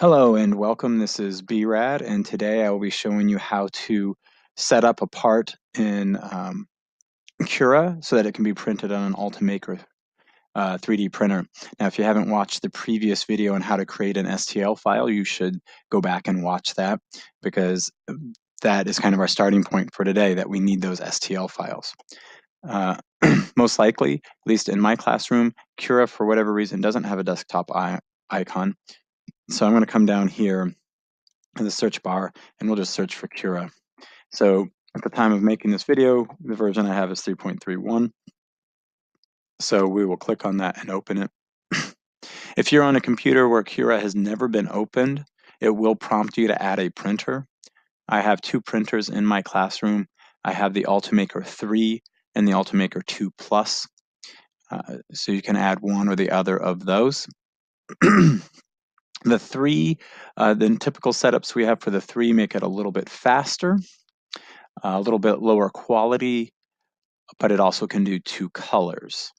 Hello and welcome. This is BRAD, and today I will be showing you how to set up a part in Cura so that it can be printed on an Ultimaker 3D printer. Now, if you haven't watched the previous video on how to create an STL file, you should go back and watch that, because that is kind of our starting point for today, that we need those STL files. Most likely, at least in my classroom, Cura, for whatever reason, doesn't have a desktop icon. So I'm going to come down here in the search bar and we'll just search for Cura. So at the time of making this video, the version I have is 3.31. So we will click on that and open it. If you're on a computer where Cura has never been opened, it will prompt you to add a printer. I have two printers in my classroom. I have the Ultimaker 3 and the Ultimaker 2 Plus. So you can add one or the other of those. The 3, the typical setups we have for the 3 make it a little bit faster, a little bit lower quality, but it also can do 2 colors.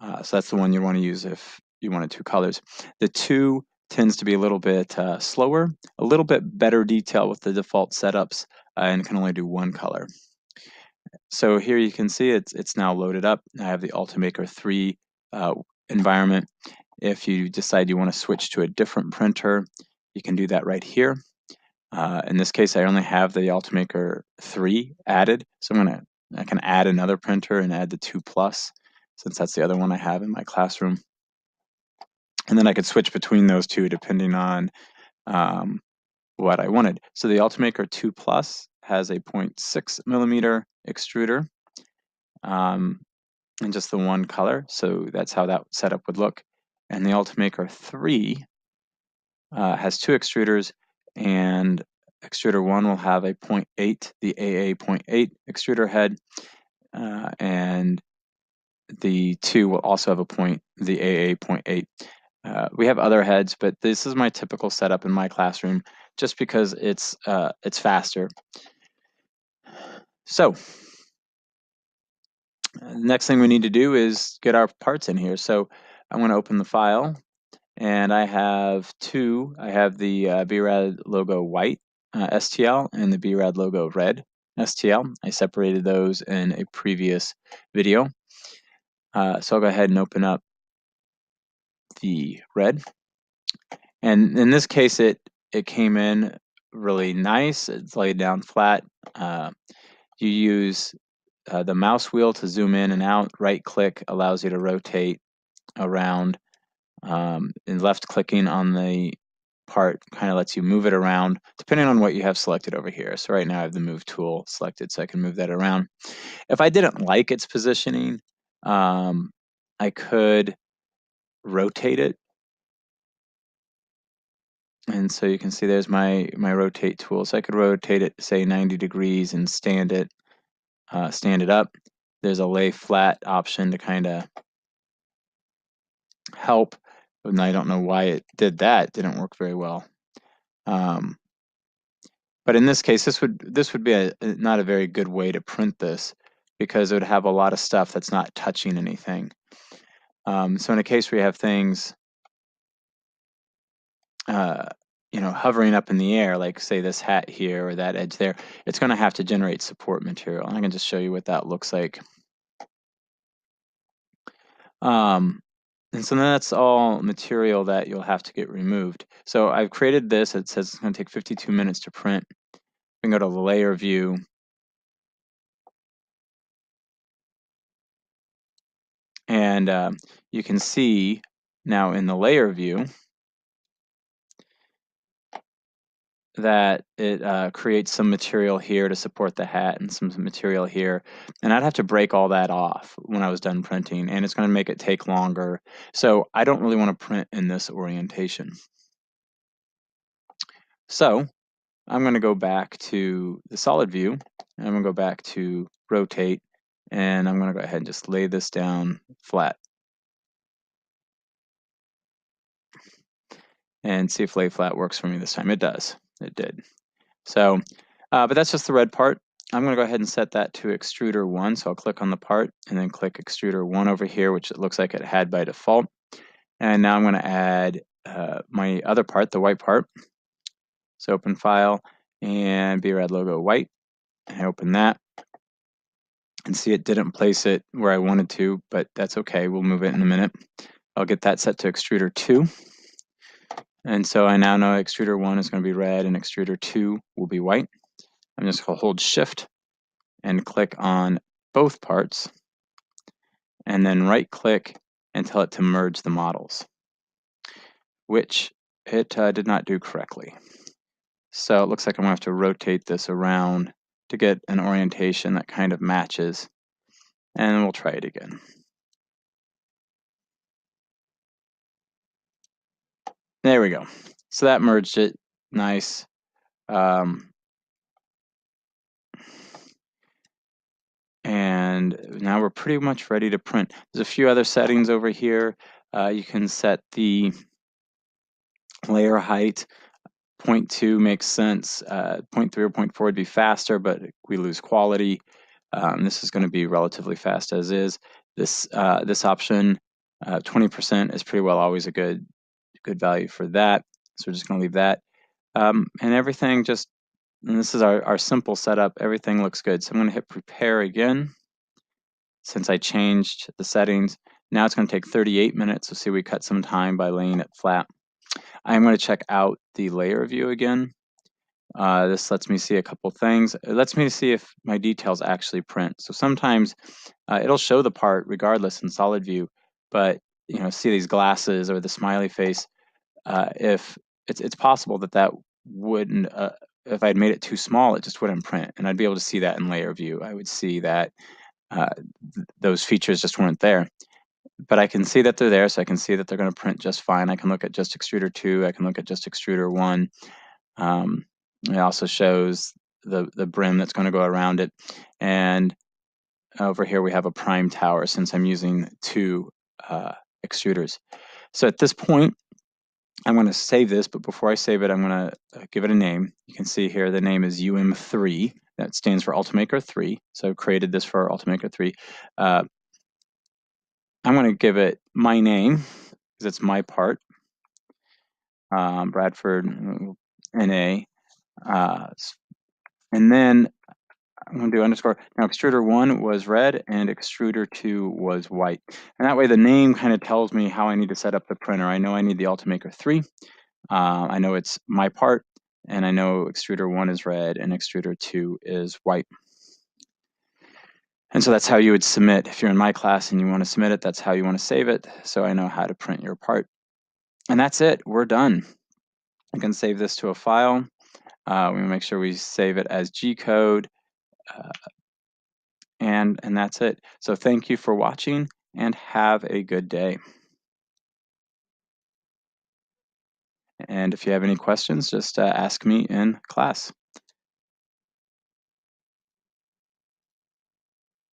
So that's the one you want to use if you wanted 2 colors. The 2 tends to be a little bit slower, a little bit better detail with the default setups, and can only do 1 color. So here you can see it's now loaded up. I have the Ultimaker 3 environment. If you decide you want to switch to a different printer, you can do that right here. In this case, I only have the Ultimaker 3 added, so I can add another printer and add the 2 Plus, since that's the other one I have in my classroom. And then I could switch between those two depending on what I wanted. So the Ultimaker 2 Plus has a 0.6 millimeter extruder in just the 1 color, so that's how that setup would look. And the Ultimaker 3 has 2 extruders, and extruder 1 will have a 0.8, the AA 0.8 extruder head, and the 2 will also have the AA 0.8. We have other heads, but this is my typical setup in my classroom, just because it's faster. So the next thing we need to do is get our parts in here. So I'm going to open the file, and I have 2. I have the BRAD logo white STL and the BRAD logo red STL. I separated those in a previous video. So I'll go ahead and open up the red. And in this case, it came in really nice. It's laid down flat. You use the mouse wheel to zoom in and out. Right click allows you to rotate around, and left clicking on the part kind of lets you move it around depending on what you have selected over here. So right now I have the move tool selected, so I can move that around. If I didn't like its positioning, I could rotate it. And so you can see there's my rotate tool. So I could rotate it, say 90 degrees, and stand it up. There's a lay flat option to kind of help, and I don't know why it did that. It didn't work very well. But in this case, this would be not a very good way to print this, because it would have a lot of stuff that's not touching anything. So in a case where you have things hovering up in the air, like say this hat here or that edge there, it's going to have to generate support material. And I can just show you what that looks like. And so that's all material that you'll have to get removed. So I've created this. It says it's going to take 52 minutes to print. We can go to the layer view. And you can see now in the layer view that it creates some material here to support the hat and some material here. And I'd have to break all that off when I was done printing, and it's going to make it take longer. So I don't really want to print in this orientation. So I'm going to go back to the solid view, and I'm going to go back to rotate, and I'm going to go ahead and just lay this down flat. And see if lay flat works for me this time. It does. It did. So, but that's just the red part. I'm going to go ahead and set that to extruder 1. So I'll click on the part and then click extruder 1 over here, which it looks like it had by default. And now I'm going to add my other part, the white part. So open file and BRAD logo white. I open that and see it didn't place it where I wanted to, but that's okay. We'll move it in a minute. I'll get that set to extruder 2. And so I now know extruder 1 is going to be red and extruder 2 will be white. I'm just going to hold shift and click on both parts and then right click and tell it to merge the models, which it did not do correctly. So it looks like I'm going to have to rotate this around to get an orientation that kind of matches, and we'll try it again. There we go. So that merged it. Nice. And now we're pretty much ready to print. There's a few other settings over here. You can set the layer height. 0.2 makes sense. 0.3 or 0.4 would be faster, but we lose quality. This is going to be relatively fast as is. This option, 20% is pretty well always a good value for that. So we're just going to leave that. And everything just, and this is our simple setup. Everything looks good. So I'm going to hit prepare again. Since I changed the settings, now it's going to take 38 minutes. So see, we cut some time by laying it flat. I'm going to check out the layer view again. This lets me see a couple things. It lets me see if my details actually print. So sometimes it'll show the part regardless in solid view, but see these glasses or the smiley face. If it's possible that wouldn't, if I'd made it too small, it just wouldn't print, and I'd be able to see that in layer view. I would see that those features just weren't there. But I can see that they're there, so I can see that they're going to print just fine. I can look at just extruder 2. I can look at just extruder 1. It also shows the brim that's going to go around it. And over here we have a prime tower since I'm using 2 extruders. So at this point, I'm going to save this, but before I save it, I'm going to give it a name. You can see here the name is UM3. That stands for Ultimaker 3. So I've created this for Ultimaker 3. I'm going to give it my name because it's my part. Bradford NA. And then I'm going to do underscore. Now, extruder 1 was red and extruder 2 was white. And that way the name kind of tells me how I need to set up the printer. I know I need the Ultimaker 3. I know it's my part, and I know extruder 1 is red and extruder 2 is white. And so that's how you would submit. If you're in my class and you want to submit it, that's how you want to save it. So I know how to print your part. And that's it. We're done. I can save this to a file. We make sure we save it as G-code. And that's it. So thank you for watching and have a good day. And if you have any questions, just ask me in class.